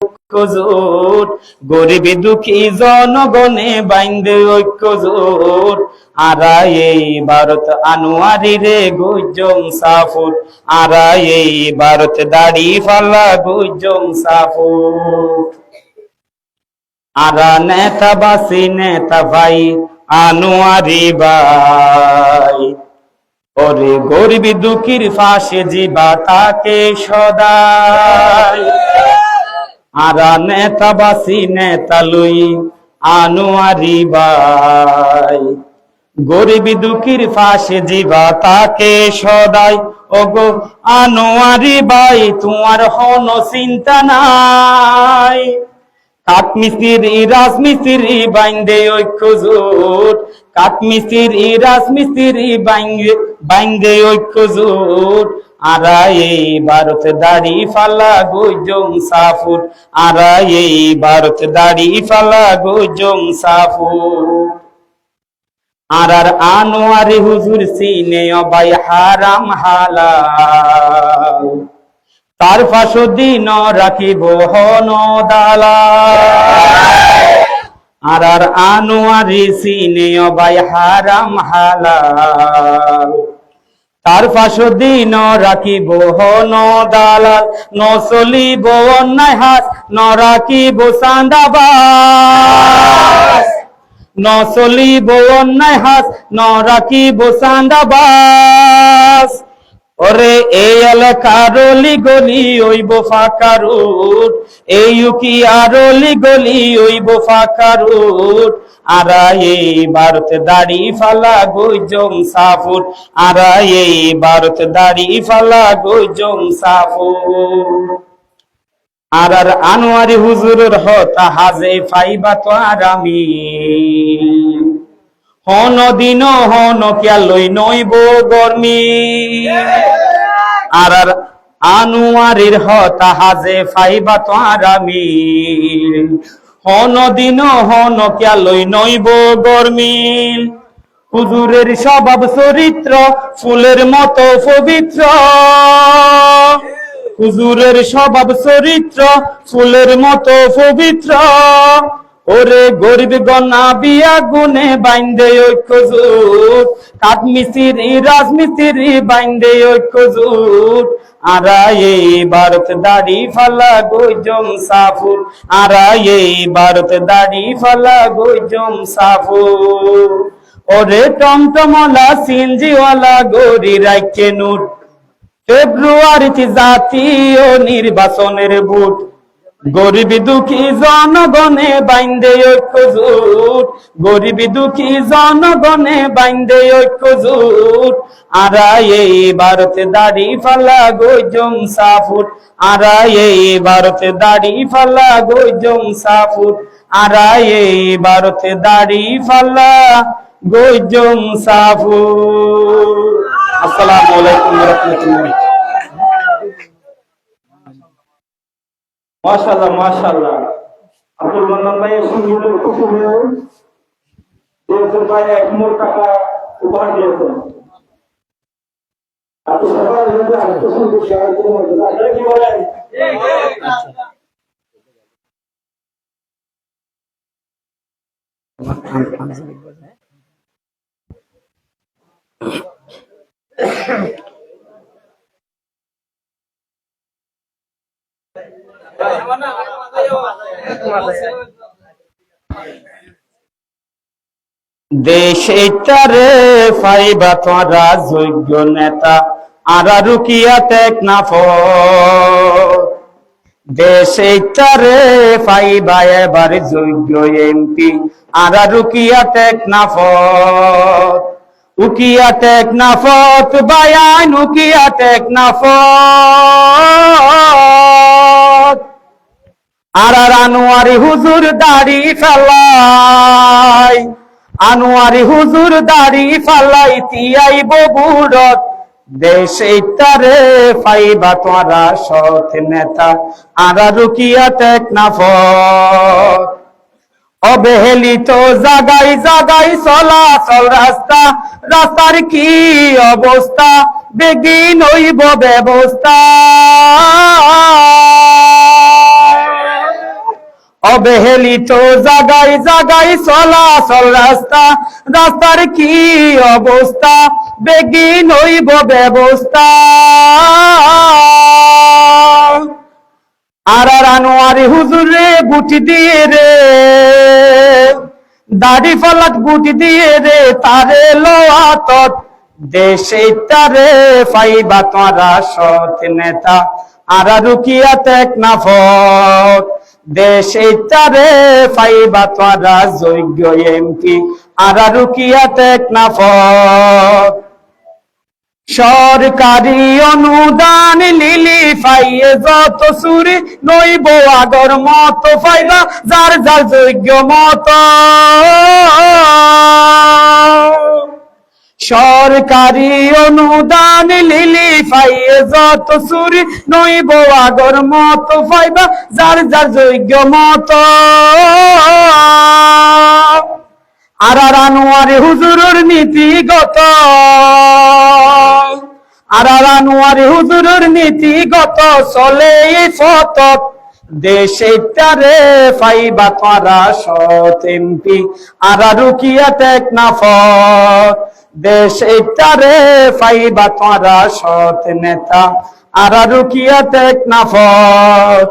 ঐক্যজোট, গরিব দুঃখী জনগণে বাইন্দে ঐক্যজোট, আরা এই ভারত আনোয়ারি রে গুজম সাফুট, আরা এই ভারত দাড়ি ফালা গুজম সাফুট। আরা নেতা বাসি নেতা ভাই আনোয়ারি ভাই, ওরে গরিব দুঃখীর ফাঁসে জিবা তাকে সদাই। আরা নেতা বাসি নেতা লই আনোয়ারি ভাই, গরিব দুঃখীর ফাঁসে জিবা তাকে সদাই। ওগো আনোয়ারি ভাই তোমার হন চিন্তা নাই, কাঠমিস্ত্রি রাজমিস্ত্রি বাইন্দে ঐক্যজোট, কাঠমিস্ত্রি রাজমিস্ত্রি বাইন্দে ঐক্যজোট, আরা এই ভারত দাড়ি ফালা গুজম সাফুট, আরা এই ভারত দাড়ি ফালা গুজম সাফুট। আরার আনোয়ারি হুজুর সিনে ভাই হারাম হালাল, তার ফাঁসদিন রাখিব হন দালাল। আরার আনোয়ারি সিনে ভাই হারাম হালাল, তার ফাঁসদিন রাখিব হন দালাল। নচলিব অন্যায় হাত ন রাখিব চাঁদাবাজ, নচলিব অন্যায় হাত ন রাখিব চাঁদাবাজ। ওরে এই এলাকার অলি গলি হইব ফাঁকা রুট, এই উকিয়ার অলি গলি হইব ফাঁকা রুট, আরা এই ভারত দাড়ি ফালা গুজম সাফুট, আরা এই ভারত দাড়ি ফালা গুজম সাফুট। আরার আনোয়ারি হুজুরের হতা হাজে ফাইবা তো আরামি, হন দিন হন কিয়া লই নইব গরমি। আরার আনোয়ারির হতা হাজে ফাইবা তো আরামি, হন দিন হন কিয়া লই নইব গরমি। হুজুরের স্বভাব চরিত্র ফুলের মতো পবিত্র, হুজুরের স্বভাব চরিত্র ফুলের মতো পবিত্র, ওরে গরিব গনা বিয়া গুনে বাইন্দে ঐক্যজোট, কাঠমিস্ত্রি রাজমিস্ত্রি বাইন্দে ঐক্যজোট, আরা এই ভারত দাড়ি ফালা গুজম সাফুট, আরা এই ভারত দাড়ি ফালা গুজম সাফুট। ওরে টমটমলা সিনজিওয়ালা গরি রাইকে নুট, ফেব্রুয়ারিতে জাতীয় নির্বাচনের ভোট, গরিব দুঃখী জনগণে বাইন্দে ঐক্যজোট, গরিব দুঃখী জনগণে বাইন্দে ঐক্যজোট, আরা এই ভারত দাড়ি ফালা গুজম সাফুট, আরা এই ভারত দাড়ি ফালা গুজম সাফুট, আরা এই ভারত দাড়ি ফালা গুজম সাফুট। আসসালামু আলাইকুম ওয়া রাহমাতুল্লাহ। মাশাআল্লাহ মাশাআল্লাহ, আব্দুল মান্নান ভাইয়ের সঙ্গীতের কুসুমে ভাই 1 মোট টাকা উপহার দিয়েছেন। আপনি সবাই আরেকটা সঙ্গীত শেয়ার করুন, আপনারা কি বলেন? দেশে তারে ফাইবা তোরা যোগ্য নেতা, আরা রুকিয়া টেকনাফ, দেশে তারে ফাইবা এবার যোগ্য এমপি, আরা রুকিয়া টেকনাফ, উকিয়া টেকনাফত বায়ান উকিয়া টেকনাফত। আরার আনোয়ারি হুজুর দাড়ি ফালাই, আনোয়ারি হুজুর দাড়ি ফালাই তিয়াই বগুড়ত, দেশে তারে ফাইবা তোরা সৎ নেতা, আরা রুকিয়া টেকনাফত। অবহেলিত জাগাই জাগাই চলাচল রাস্তা, রাস্তার কি অবস্থা বেগিন হইব ব্যবস্থা। অবহেলিত জাগায় জাগায় চলাচল রাস্তা, রাস্তার কি অবস্থা, বেগিন হইব ব্যবস্থা। আর আনোয়ারি হুজুরে বুটি দিয়ে রে, দাড়ি ফলাট বুটি দিয়ে রে, তারে লোয়া তত দেশে তারে ফাইবা তোরা সৎ নেতা। আর রুকিয়া টেকনাফত দেশে তারে ফাইবা তোরা যোগ্য এমপি। আর রুকিয়া টেকনাফত সরকারি অনুদান লিলি ফাইয়ে যত চুরি, নইব আগর মত ফাইবা যার যার যোগ্য মত। সরকারি অনুদান লিলি ফাইয়ে যত চুরি, নইব আগর মত ফাইবা যার যার যোগ্য মত। আর আনোয়ারি হুজুরের নীতিগত, আর আনোয়ারি হুজুরের নীতিগত চলে এই ফতত দেশে তারে ফাইবা তোরা সৎ এমপি। আর রুকিয়া টেকনাফত দেশে তারে ফাইবা তোরা সৎ নেতা। আর রুকিয়া টেকনাফত